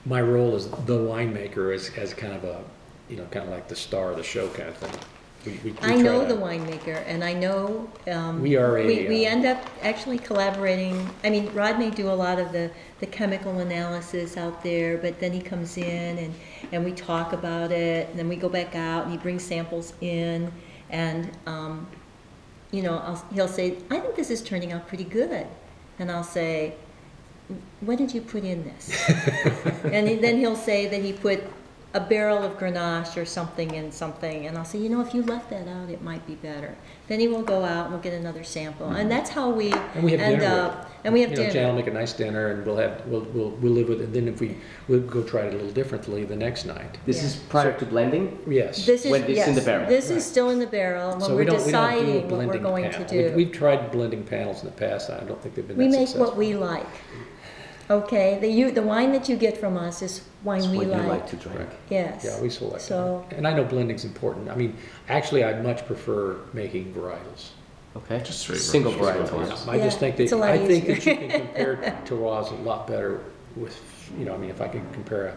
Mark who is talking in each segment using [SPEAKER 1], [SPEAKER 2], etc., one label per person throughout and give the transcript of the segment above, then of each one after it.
[SPEAKER 1] my role as the winemaker as kind of a, you know, kind of like the star of the show kind of thing. We
[SPEAKER 2] I know the winemaker, and I know
[SPEAKER 1] we are
[SPEAKER 2] we end up actually collaborating. I mean, Rod may do a lot of the chemical analysis out there, but then he comes in and we talk about it, and then we go back out and he brings samples in, and you know, he'll say, I think this is turning out pretty good, and I'll say, what did you put in this? And then he'll say that he put a barrel of Grenache or something in something, and I'll say, you know, if you left that out, it might be better. Then he will go out and we'll get another sample, and that's how we end up. And we have dinner.
[SPEAKER 1] Jan will make a nice dinner, and we'll live with it. And then if we'll go try it a little differently the next night.
[SPEAKER 3] This is prior to blending.
[SPEAKER 1] Yes.
[SPEAKER 2] This is
[SPEAKER 3] when it's in the barrel.
[SPEAKER 2] This is still in the barrel when
[SPEAKER 1] So
[SPEAKER 2] we're
[SPEAKER 1] we don't
[SPEAKER 2] deciding
[SPEAKER 1] do
[SPEAKER 2] what we're going to do.
[SPEAKER 1] We've tried blending panels in the past. I don't think they've been
[SPEAKER 2] We
[SPEAKER 1] that
[SPEAKER 2] make
[SPEAKER 1] successful.
[SPEAKER 2] what we like. Okay, the wine that you get from us is wine
[SPEAKER 3] It's
[SPEAKER 2] we
[SPEAKER 3] what
[SPEAKER 2] like.
[SPEAKER 3] you like to drink.
[SPEAKER 1] Right.
[SPEAKER 2] Yes.
[SPEAKER 1] Yeah, we select
[SPEAKER 2] So-
[SPEAKER 1] it. And I know blending's important. I mean, actually, I much prefer making varietals.
[SPEAKER 3] Okay.
[SPEAKER 4] Just straight
[SPEAKER 3] single
[SPEAKER 4] varietals.
[SPEAKER 3] varietals.
[SPEAKER 1] I just think
[SPEAKER 2] it's a lot
[SPEAKER 1] I think that
[SPEAKER 2] easier.
[SPEAKER 1] you can compare terroirs a lot better with, you know, I mean, if I can compare a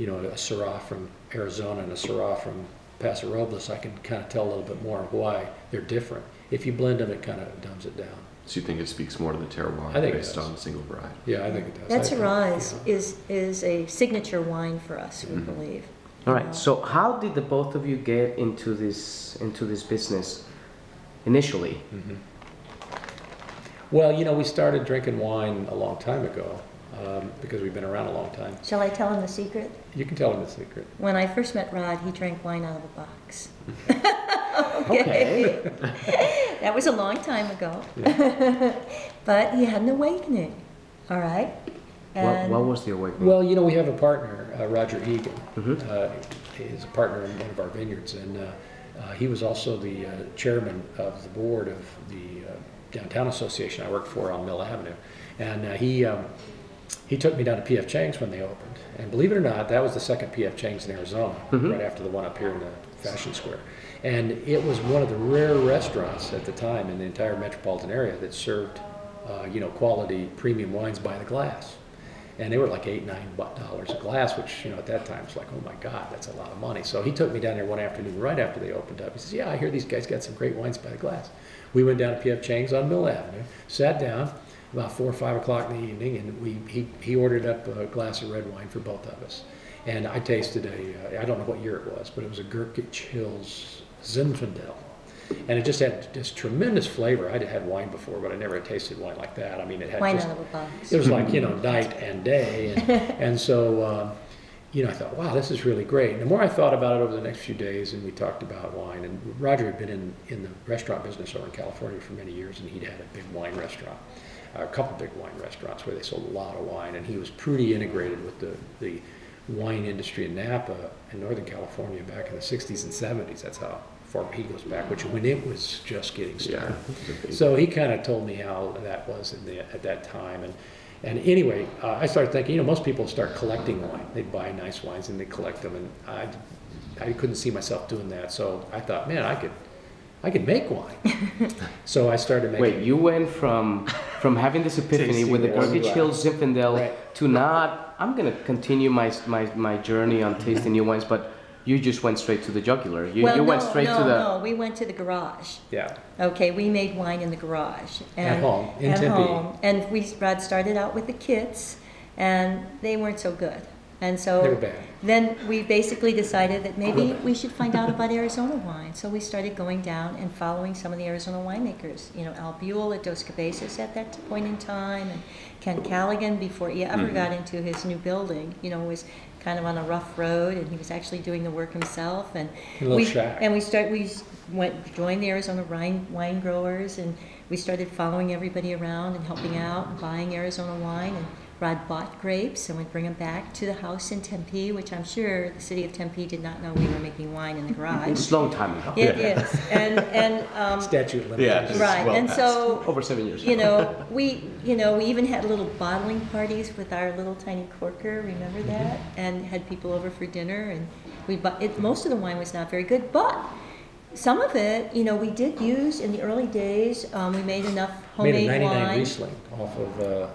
[SPEAKER 1] Syrah from Arizona and a Syrah from Paso Robles, I can kind of tell a little bit more of why they're different. If you blend them, it kind of dumbs it down.
[SPEAKER 4] So you think it speaks more to the terroir
[SPEAKER 1] I think it
[SPEAKER 4] based
[SPEAKER 1] does.
[SPEAKER 4] on a single variety?
[SPEAKER 1] Yeah, I think it does.
[SPEAKER 2] That
[SPEAKER 1] I think,
[SPEAKER 2] Syrah
[SPEAKER 1] you know.
[SPEAKER 2] is a signature wine for us, we
[SPEAKER 4] Mhm.
[SPEAKER 2] believe.
[SPEAKER 3] All right. So how did the both of you get into this business initially?
[SPEAKER 1] Mhm. Well, you know, we started drinking wine a long time ago because we've been around a long time.
[SPEAKER 2] Shall I tell him the secret?
[SPEAKER 1] You can tell them the secret.
[SPEAKER 2] When I first met Rod, he drank wine out of a box.
[SPEAKER 3] Okay.
[SPEAKER 2] That was a long time ago. But he had an awakening, all right?
[SPEAKER 3] What was the awakening?
[SPEAKER 1] Well, you know, we have a partner, Roger Egan.
[SPEAKER 3] Mhm.
[SPEAKER 1] He's a partner in one of our vineyards, and he was also the chairman of the board of the downtown association I worked for on Mill Avenue. And he took me down to P.F. Chang's when they opened. And believe it or not, that was the second P.F. Chang's in Arizona,
[SPEAKER 3] Mhm.
[SPEAKER 1] right after the one up here in the Fashion Square. And it was one of the rare restaurants at the time in the entire metropolitan area that served, you know, quality premium wines by the glass. And they were like $8, $9 a glass, which, you know, at that time was like, oh my God, that's a lot of money. So he took me down there one afternoon right after they opened up. He says, yeah, I hear these guys got some great wines by the glass. We went down to P.F. Chang's on Mill Avenue, sat down about 4 or 5 o'clock in the evening, and he ordered up a glass of red wine for both of us. And I tasted I don't know what year it was, but it was a Gurkich Hills Zinfandel. And it just had this tremendous flavor. I'd had wine before, but I never had tasted wine like that. I mean, it had
[SPEAKER 2] Wine
[SPEAKER 1] just,
[SPEAKER 2] out of a box.
[SPEAKER 1] it was like, you know, night and day. And so, you know, I thought, wow, this is really great. And the more I thought about it over the next few days, and we talked about wine, and Roger had been in the restaurant business over in California for many years, and he'd had a big wine restaurant, a couple big wine restaurants where they sold a lot of wine, and he was pretty integrated with the wine industry in Napa in Northern California back in the 60s and 70s. That's how far he goes back, which when it was just getting started.
[SPEAKER 4] Yeah.
[SPEAKER 1] So he kind of told me how that was at that time. And anyway, I started thinking, you know, most people start collecting wine. They buy nice wines and they collect them, and I couldn't see myself doing that. So I thought, man, I could make wine. So I started making.
[SPEAKER 3] Wait, you went from having this epiphany
[SPEAKER 1] Tasting
[SPEAKER 3] with the
[SPEAKER 1] one
[SPEAKER 3] Gurkich
[SPEAKER 1] glass.
[SPEAKER 3] Hills Zinfandel
[SPEAKER 1] Right.
[SPEAKER 3] to not, I'm going to continue my journey on tasting new wines, but you just went straight to the jugular. You went straight to the...
[SPEAKER 2] No, we went to the garage.
[SPEAKER 1] Yeah.
[SPEAKER 2] Okay, we made wine in the garage. And,
[SPEAKER 1] At home, in
[SPEAKER 2] at
[SPEAKER 1] Tempe.
[SPEAKER 2] home. And Rod started out with the kits, and they weren't so good. And so
[SPEAKER 1] They were bad.
[SPEAKER 2] then we basically decided that maybe we should find out about Arizona wine. So we started going down and following some of the Arizona winemakers. You know, Al Buell at Dos Cabezas at that point in time, and Ken Callaghan before he ever got into his new building, you know, was kind of on a rough road, and he was actually doing the work himself. And
[SPEAKER 1] A little shack.
[SPEAKER 2] and we joined the Arizona wine growers, and we started following everybody around and helping out and buying Arizona wine. And Rod bought grapes and would bring them back to the house in Tempe, which I'm sure the city of Tempe did not know we were making wine in the garage.
[SPEAKER 3] It's a long time ago.
[SPEAKER 2] It is, and
[SPEAKER 1] Statute of
[SPEAKER 4] Yeah.
[SPEAKER 1] limitations.
[SPEAKER 2] right,
[SPEAKER 4] well
[SPEAKER 2] and so
[SPEAKER 3] Over 7 years
[SPEAKER 2] you
[SPEAKER 3] ago.
[SPEAKER 2] know, we even had little bottling parties with our little tiny corker. Remember that? And had people over for dinner, and we bought it. Most of the wine was not very good, but some of it, you know, we did use in the early days. We made enough
[SPEAKER 1] Made
[SPEAKER 2] homemade
[SPEAKER 1] a 99
[SPEAKER 2] wine.
[SPEAKER 1] Riesling off the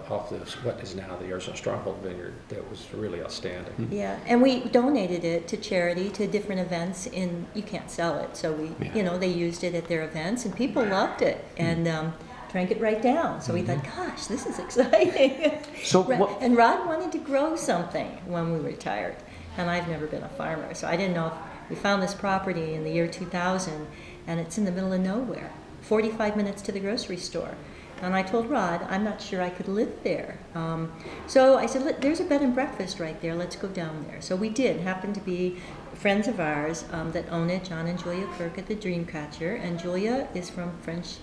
[SPEAKER 1] what is now the Urson Stronghold vineyard. That was really outstanding.
[SPEAKER 2] Yeah, and we donated it to charity, to different events. You can't sell it, so you know, they used it at their events, and people loved it and drank it right down. So we thought, gosh, this is exciting.
[SPEAKER 3] So what?
[SPEAKER 2] And Rod wanted to grow something when we retired, and I've never been a farmer, so I didn't know if we found this property in the year 2000, and it's in the middle of nowhere, 45 minutes to the grocery store. And I told Rod, I'm not sure I could live there. So I said, there's a bed and breakfast right there. Let's go down there. So we did. Happened to be friends of ours that own it, John and Julia Kirk at the Dreamcatcher. And Julia is from French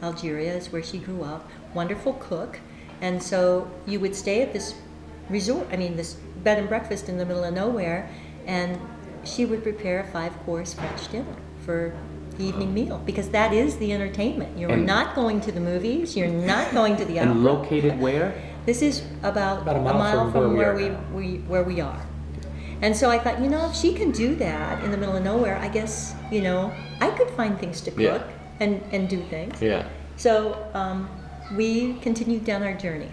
[SPEAKER 2] Algeria, is where she grew up. Wonderful cook. And so you would stay at this resort, this bed and breakfast in the middle of nowhere, and she would prepare a 5-course French dinner for the evening meal, because that is the entertainment. You're not going to the movies, you're not going to the opera.
[SPEAKER 3] And located where?
[SPEAKER 2] This is about
[SPEAKER 1] a mile from
[SPEAKER 2] where
[SPEAKER 1] where
[SPEAKER 2] we are. And so I thought, if she can do that in the middle of nowhere, I guess, I could find things to cook and do things.
[SPEAKER 4] Yeah.
[SPEAKER 2] So we continued down our journey.